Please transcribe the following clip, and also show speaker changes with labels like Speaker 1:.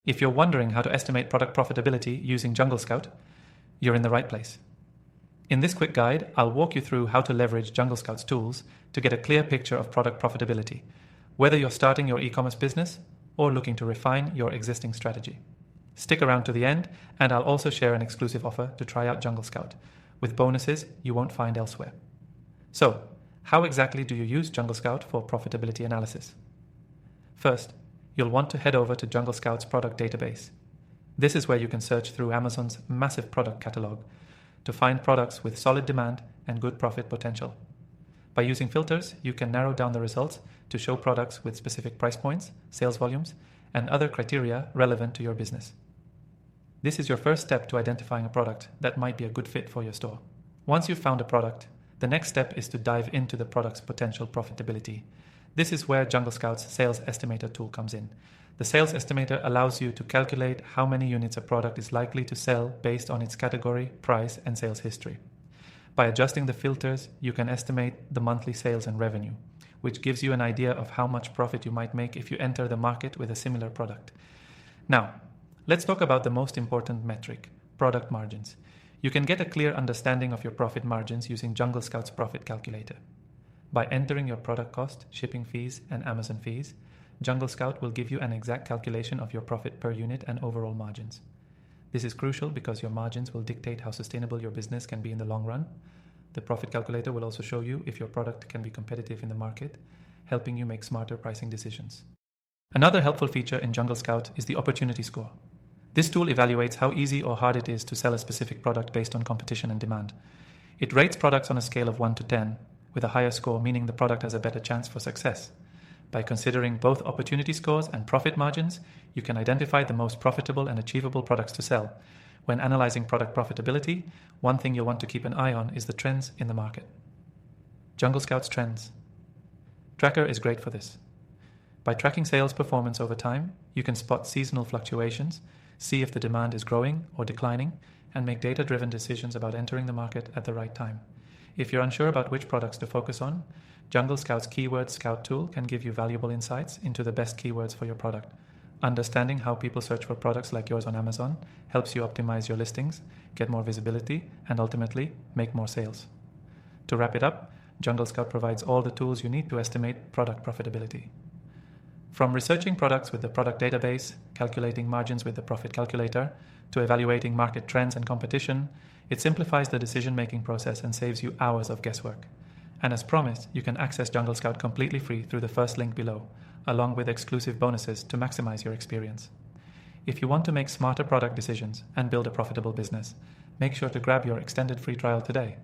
Speaker 1: If you're wondering how to estimate product profitability using JungleScout, you're in the right place. In this quick guide, I'll walk you through how to leverage JungleScout's tools to get a clear picture of product profitability, whether you're starting your e-commerce business or looking to refine your existing strategy. Stick around to the end, and I'll also share an exclusive offer to try out JungleScout, with bonuses you won't find elsewhere. So, how exactly do you use JungleScout for profitability analysis? First, you'll want to head over to JungleScout's product database. This is where you can search through Amazon's massive product catalog to find products with solid demand and good profit potential. By using filters, you can narrow down the results to show products with specific price points, sales volumes, and other criteria relevant to your business. This is your first step to identifying a product that might be a good fit for your store. Once you've found a product, the next step is to dive into the product's potential profitability. This is where JungleScout's sales estimator tool comes in. The sales estimator allows you to calculate how many units a product is likely to sell based on its category, price, and sales history. By adjusting the filters, you can estimate the monthly sales and revenue, which gives you an idea of how much profit you might make if you enter the market with a similar product. Now, let's talk about the most important metric, product margins. You can get a clear understanding of your profit margins using JungleScout's profit calculator. By entering your product cost, shipping fees, and Amazon fees, JungleScout will give you an exact calculation of your profit per unit and overall margins. This is crucial because your margins will dictate how sustainable your business can be in the long run. The profit calculator will also show you if your product can be competitive in the market, helping you make smarter pricing decisions. Another helpful feature in JungleScout is the opportunity score. This tool evaluates how easy or hard it is to sell a specific product based on competition and demand. It rates products on a scale of 1 to 10, with a higher score meaning the product has a better chance for success. By considering both opportunity scores and profit margins, you can identify the most profitable and achievable products to sell. When analyzing product profitability, one thing you'll want to keep an eye on is the trends in the market. JungleScout's Trends Tracker is great for this. By tracking sales performance over time, you can spot seasonal fluctuations, see if the demand is growing or declining, and make data-driven decisions about entering the market at the right time. If you're unsure about which products to focus on, JungleScout's Keyword Scout tool can give you valuable insights into the best keywords for your product. Understanding how people search for products like yours on Amazon helps you optimize your listings, get more visibility, and ultimately make more sales. To wrap it up, JungleScout provides all the tools you need to estimate product profitability. From researching products with the product database, calculating margins with the profit calculator, to evaluating market trends and competition, it simplifies the decision-making process and saves you hours of guesswork. And as promised, you can access JungleScout completely free through the first link below, along with exclusive bonuses to maximize your experience. If you want to make smarter product decisions and build a profitable business, make sure to grab your extended free trial today.